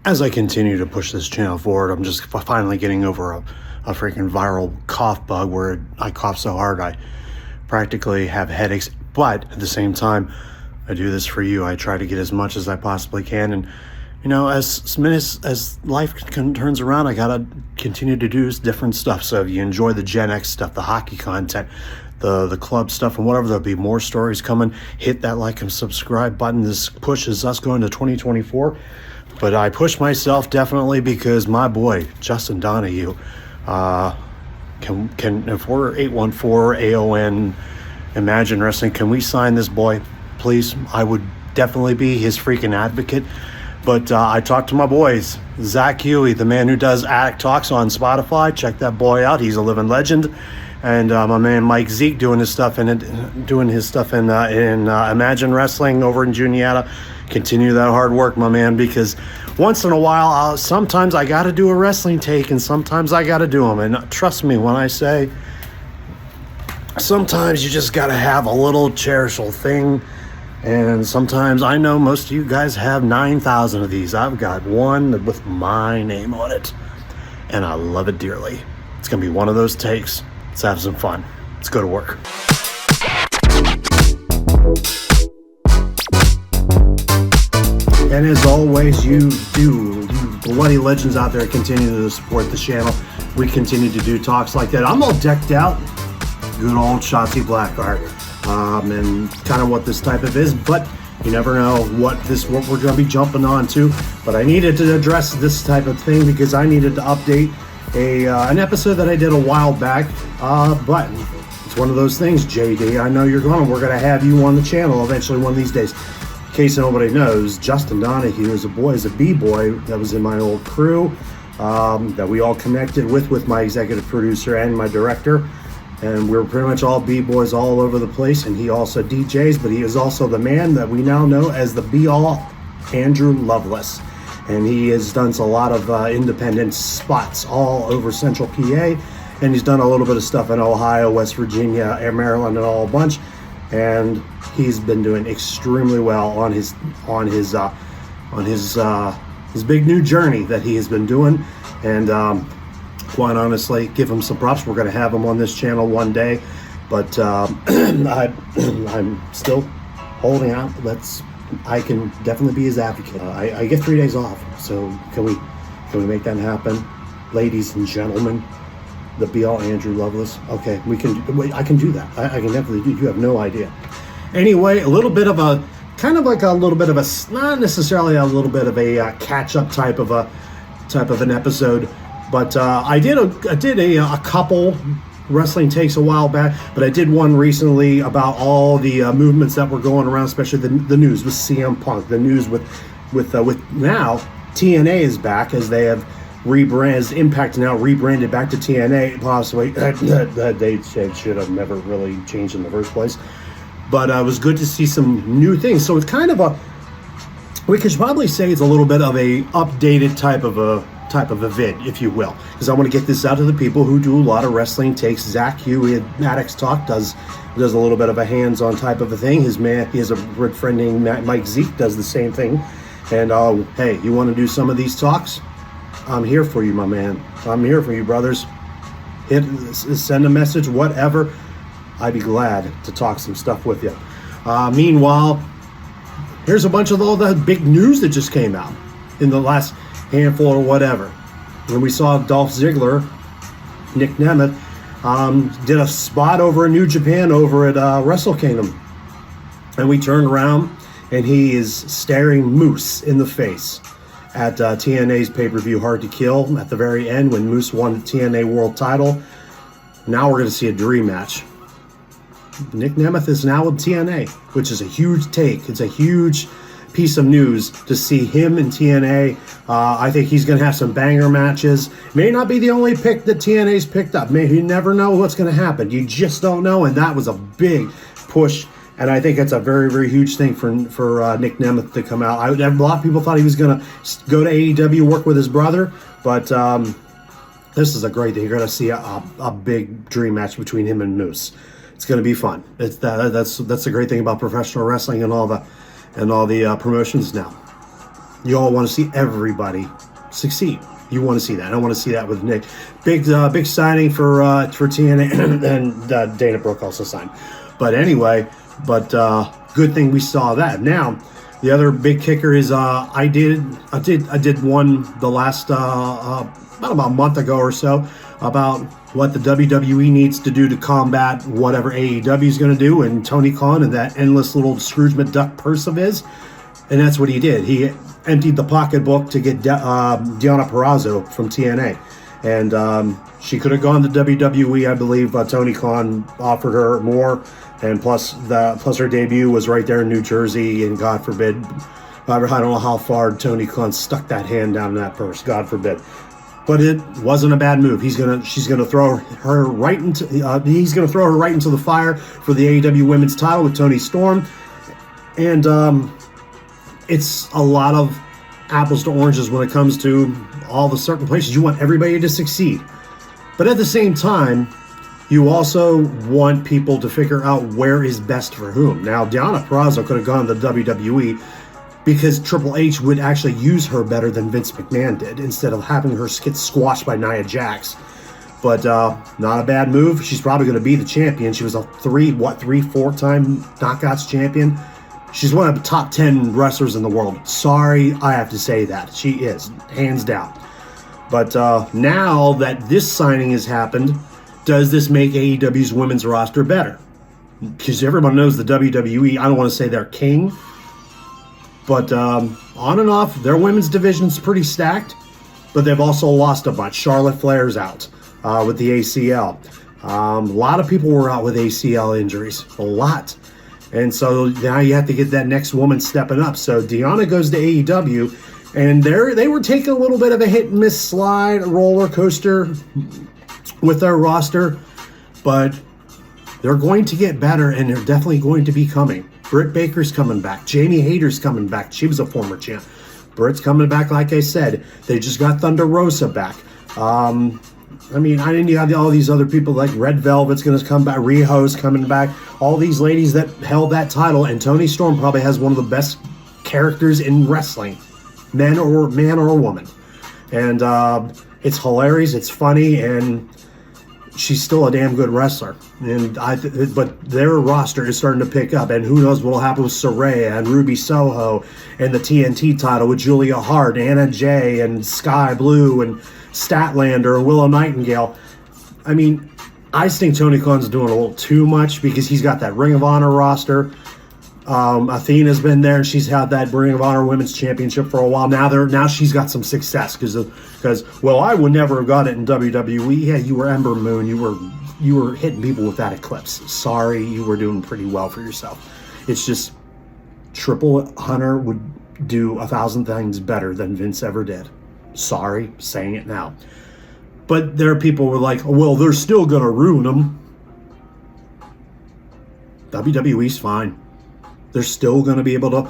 as I continue to push this channel forward, I'm just finally getting over a freaking viral cough bug where I cough so hard I practically have headaches. But at the same time, I do this for you. I try to get as much as I possibly can. And, you know, as life turns around, I got to continue to do different stuff. So if you enjoy the Gen X stuff, the hockey content, the club stuff, and whatever, there'll be more stories coming. Hit that like and subscribe button. This pushes us going to 2024. But I push myself definitely because my boy, Justin Donahue, can if we're 814 AON Imagine Wrestling, can we sign this boy, please? I would definitely be his freaking advocate. But I talked to my boys, Zach Hughey, the man who does Addict Talks on Spotify. Check that boy out. He's a living legend. And my man Mike Zeak doing his stuff in Imagine Wrestling over in Juniata. Continue that hard work, my man, because once in a while, sometimes I got to do a wrestling take, and sometimes I got to do them. And trust me when I say, sometimes you just got to have a little cherishable thing. And sometimes, I know most of you guys have 9,000 of these. I've got one with my name on it, and I love it dearly. It's going to be one of those takes. Let's have some fun. Let's go to work. And as always, you bloody legends out there continue to support the channel. We continue to do talks like that. I'm all decked out. Good old Shotzi Blackheart. And kind of what this type of is, but you never know what we're going to be jumping on to. But I needed to address this type of thing because I needed to update an episode that I did a while back. But it's one of those things, JD. I know you're going. We're going to have you on the channel eventually one of these days. In case nobody knows, Justin Donahue is a b-boy that was in my old crew that we all connected with my executive producer and my director. And we're pretty much all b-boys all over the place. And he also DJs, but he is also the man that we now know as the be-all Andrew Loveless. And he has done a lot of independent spots all over central PA. And he's done a little bit of stuff in Ohio, West Virginia, Maryland, and all a bunch. And he's been doing extremely well on his big new journey that he has been doing. And quite honestly, give him some props. We're going to have him on this channel one day, but I'm still holding out. I can definitely be his advocate. I get 3 days off, so can we make that happen, ladies and gentlemen? The be-all Andrew Loveless. Okay, I can do that. I can definitely do. You have no idea. Anyway, a little bit of a not necessarily a little bit of a catch-up type of an episode. But I did a couple wrestling takes a while back, but I did one recently about all the movements that were going around, especially the news with CM Punk, the news with now TNA is back as they have rebranded, Impact now rebranded back to TNA. Possibly they should have never really changed in the first place, but it was good to see some new things. So it's kind of we could probably say it's a little bit of a updated type of a vid, if you will, because I want to get this out to the people who do a lot of wrestling takes. Zach Hughey at Maddox Talk does a little bit of a hands-on type of a thing. He has a good friend named Mike Zeak does the same thing. And hey, you want to do some of these talks? I'm here for you, my man. I'm here for you, brothers. Send a message, whatever. I'd be glad to talk some stuff with you. Meanwhile, here's a bunch of all the big news that just came out in the last handful or whatever. When we saw Dolph Ziggler, Nick Nemeth, did a spot over in New Japan over at Wrestle Kingdom. And we turned around and he is staring Moose in the face at TNA's pay-per-view Hard to Kill at the very end when Moose won the TNA World title. Now we're going to see a dream match. Nick Nemeth is now with TNA, which is a huge take. It's a huge piece of news to see him in TNA. I think he's going to have some banger matches. May not be the only pick that TNA's picked up. You never know what's going to happen. You just don't know, and that was a big push. And I think it's a very, very huge thing for Nick Nemeth to come out. A lot of people thought he was going to go to AEW, work with his brother, but this is a great thing. You're going to see a big dream match between him and Moose. It's going to be fun. That's the great thing about professional wrestling and all the promotions now. You all want to see everybody succeed. You want to see that. I want to see that with Nick. Big signing for TNA, and Dana Brooke also signed. But anyway, good thing we saw that. Now, the other big kicker is I did one the last about a month ago or so about what the WWE needs to do to combat whatever AEW is going to do, and Tony Khan and that endless little Scrooge McDuck purse of his. And that's what he did. He emptied the pocketbook to get Deonna Purrazzo from TNA. And she could have gone to WWE, I believe. Tony Khan offered her more. And plus her debut was right there in New Jersey. And God forbid, I don't know how far Tony Khan stuck that hand down in that purse. God forbid. But it wasn't a bad move. She's gonna throw her right into the fire for the AEW Women's title with Toni Storm. And it's a lot of apples to oranges when it comes to all the certain places. You want everybody to succeed. But at the same time, you also want people to figure out where is best for whom. Now, Deonna Purrazzo could have gone to the WWE because Triple H would actually use her better than Vince McMahon did, instead of having her get squashed by Nia Jax. But not a bad move. She's probably going to be the champion. She was a 4-time Knockouts champion. She's one of the top 10 wrestlers in the world. Sorry, I have to say that. She is, hands down. But now that this signing has happened, does this make AEW's women's roster better? Because everyone knows the WWE, I don't want to say they're king, but on and off, their women's division's pretty stacked, but they've also lost a bunch. Charlotte Flair's out with the ACL. A lot of people were out with ACL injuries, a lot. And so now you have to get that next woman stepping up. So Deonna goes to AEW, and they were taking a little bit of a hit and miss slide, a roller coaster with their roster, but they're going to get better, and they're definitely going to be coming. Britt Baker's coming back. Jamie Hayter's coming back. She was a former champ. Britt's coming back, like I said. They just got Thunder Rosa back. I didn't have all these other people like Red Velvet's going to come back, Riho's coming back, all these ladies that held that title, and Toni Storm probably has one of the best characters in wrestling, man or woman. And it's hilarious, it's funny, and she's still a damn good wrestler. But their roster is starting to pick up, and who knows what will happen with Saraya and Ruby Soho and the TNT title with Julia Hart, Anna Jay, and Sky Blue, and Statlander and Willow Nightingale. I just think Tony Khan's doing a little too much, because he's got that Ring of Honor roster. Athena's been there, and she's had that Ring of Honor Women's Championship for a while. Now she's got some success because I would never have got it in WWE. Yeah, you were Ember Moon. You were hitting people with that Eclipse. Sorry, you were doing pretty well for yourself. It's just Triple Hunter would do 1,000 things better than Vince ever did. Sorry, saying it now. But there are people who are like, well, they're still going to ruin them. WWE's fine. They're still going to be able to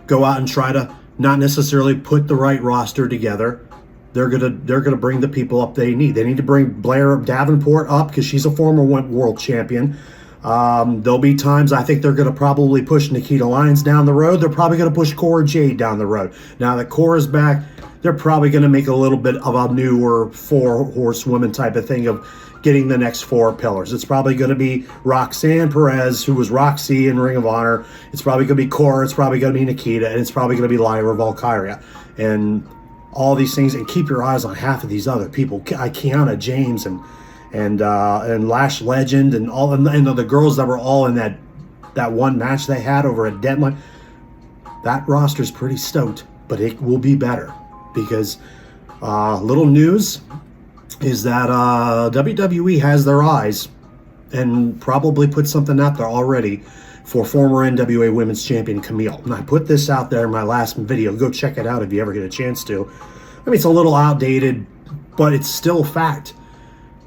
go out and try to not necessarily put the right roster together. They're gonna bring the people up they need. They need to bring Blair Davenport up because she's a former world champion. There'll be times I think they're going to probably push Nikita Lyons down the road. They're probably going to push Cora Jade down the road. Now that Cora's back, they're probably going to make a little bit of a newer 4-horsewoman type of thing of getting the next 4 pillars. It's probably going to be Roxanne Perez, who was Roxy in Ring of Honor. It's probably going to be Cora. It's probably going to be Nikita. And it's probably going to be Lyra Valkyria. And all these things. And keep your eyes on half of these other people. Kiana James and Lash Legend and all, and the girls that were all in that one match they had over at Deadline. That roster's pretty stoked, but it will be better. Because little news is that WWE has their eyes and probably put something out there already for former NWA Women's Champion Camille. And I put this out there in my last video. Go check it out if you ever get a chance to. It's a little outdated, but it's still fact.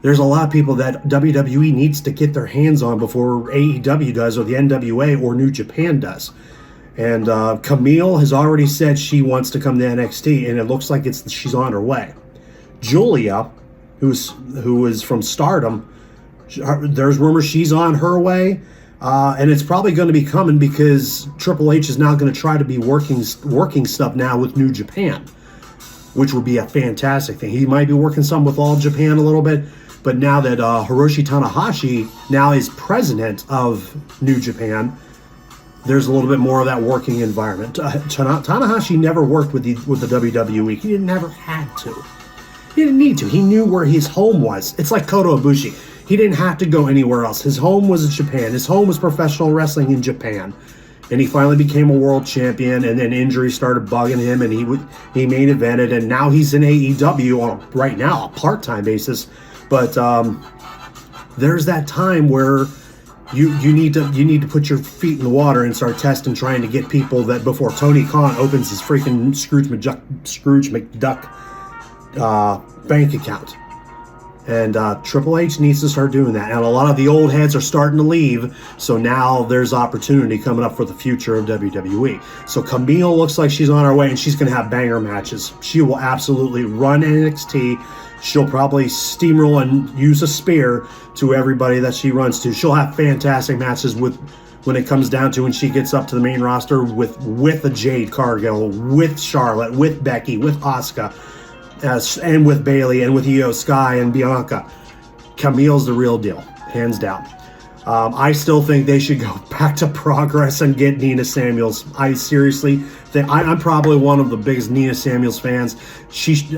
There's a lot of people that WWE needs to get their hands on before AEW does, or the NWA, or New Japan does. And Camille has already said she wants to come to NXT, and it looks like she's on her way. Julia, who is from Stardom, there's rumors she's on her way. And it's probably going to be coming because Triple H is now going to try to be working stuff now with New Japan, which would be a fantastic thing. He might be working some with All Japan a little bit, but now that Hiroshi Tanahashi now is president of New Japan, there's a little bit more of that working environment. Tanahashi never worked with the WWE. He never had to. He didn't need to. He knew where his home was. It's like Kota Ibushi. He didn't have to go anywhere else. His home was in Japan. His home was professional wrestling in Japan. And he finally became a world champion, and then injuries started bugging him, and he main evented, and now he's in AEW on right now a part-time basis. But there's that time where you need to put your feet in the water and start testing, trying to get people that before Tony Khan opens his freaking Scrooge McDuck bank account. And Triple H needs to start doing that. And a lot of the old heads are starting to leave. So now there's opportunity coming up for the future of WWE. So Camille looks like she's on her way, and she's going to have banger matches. She will absolutely run NXT. She'll probably steamroll and use a spear to everybody that she runs to. She'll have fantastic matches when it comes down to when she gets up to the main roster with a Jade Cargill, with Charlotte, with Becky, with Asuka. And with Bailey and with Io Sky and Bianca. Camille's the real deal, hands down. I still think they should go back to Progress and get Nina Samuels. I seriously think I'm probably one of the biggest Nina Samuels fans.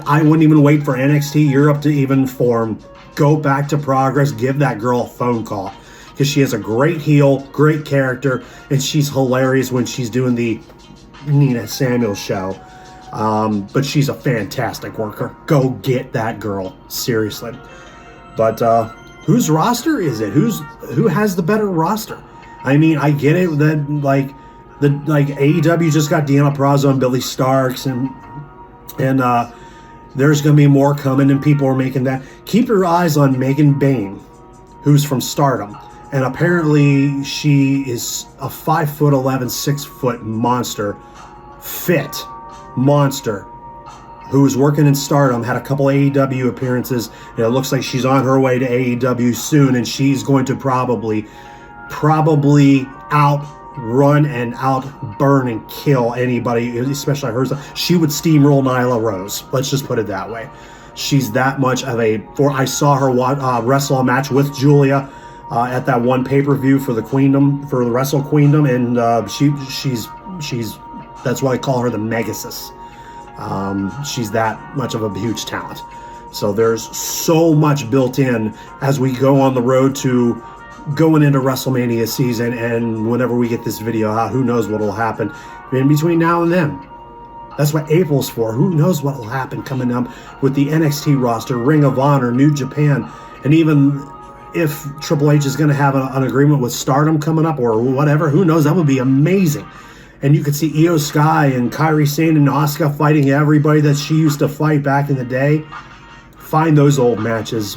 I wouldn't even wait for NXT Europe to even form. Go back to Progress, give that girl a phone call. Because she has a great heel, great character, and she's hilarious when she's doing the Nina Samuels show. But she's a fantastic worker. Go get that girl, seriously. But whose roster is it? Who has the better roster? I mean, I get it that like AEW just got Deanna Prazo and Billy Starks, and there's going to be more coming, and people are making that. Keep your eyes on Megan Bayne, who's from Stardom, and apparently she is a 5'11", 6-foot monster, fit monster, who's working in Stardom, had a couple AEW appearances, and it looks like she's on her way to AEW soon, and she's going to probably outrun and outburn and kill anybody, especially hers. She would steamroll Nyla Rose. Let's just put it that way. She's that much of a. I saw her wrestle a match with Julia at that one pay-per-view for the Queendom, for the Wrestle Queendom, and she's. That's why I call her the Megasis. She's that much of a huge talent. So there's so much built in as we go on the road to going into WrestleMania season, and whenever we get this video out, who knows what will happen in between now and then. That's what April's for. Who knows what will happen coming up with the NXT roster, Ring of Honor, New Japan, and even if Triple H is going to have an agreement with Stardom coming up or whatever, who knows? That would be amazing. And you could see Io Sky and Kairi Sane and Asuka fighting everybody that she used to fight back in the day. Find those old matches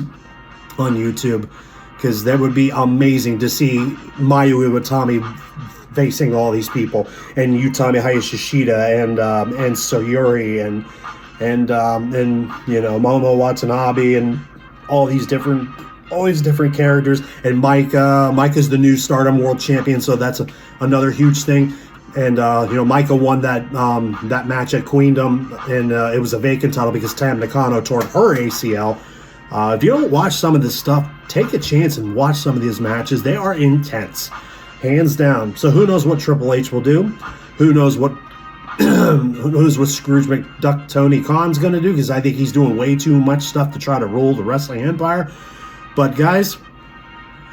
on YouTube, because that would be amazing to see Mayu Iwatani facing all these people, and Utami Hayashishida and Sayuri and Momo Watanabe and all these different characters. And Micah's the new Stardom World Champion, so that's another huge thing. And Micah won that match at Queendom, and it was a vacant title because Tam Nakano tore her ACL. If you don't watch some of this stuff, take a chance and watch some of these matches. They are intense, hands down. So who knows what Triple H will do? Who knows what Scrooge McDuck Tony Khan's going to do? Because I think he's doing way too much stuff to try to rule the wrestling empire. But guys,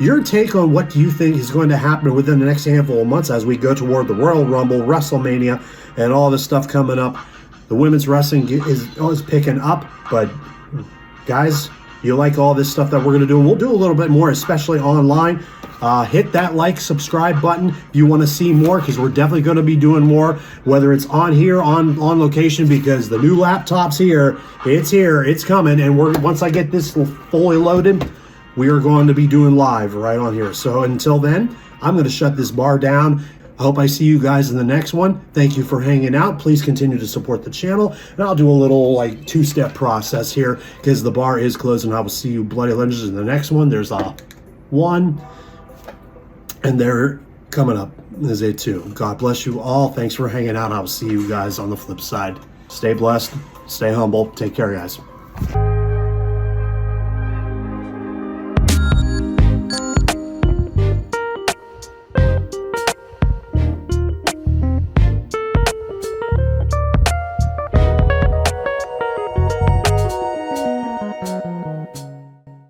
your take on what do you think is going to happen within the next handful of months as we go toward the Royal Rumble, WrestleMania, and all this stuff coming up? The women's wrestling is picking up, but guys, you like all this stuff that we're going to do, and we'll do a little bit more, especially online. Hit that like, subscribe button if you want to see more, because we're definitely going to be doing more, whether it's on here, on location, because the new laptop's here, it's coming, and once I get this fully loaded, we are going to be doing live right on here. So until then, I'm going to shut this bar down. I hope I see you guys in the next one. Thank you for hanging out. Please continue to support the channel. And I'll do a little two-step process here because the bar is closed, and I will see you bloody legends in the next one. There's a 1, And they're coming up is it too. God bless you all. Thanks for hanging out. I'll see you guys on the flip side. Stay blessed, stay humble. Take care, guys.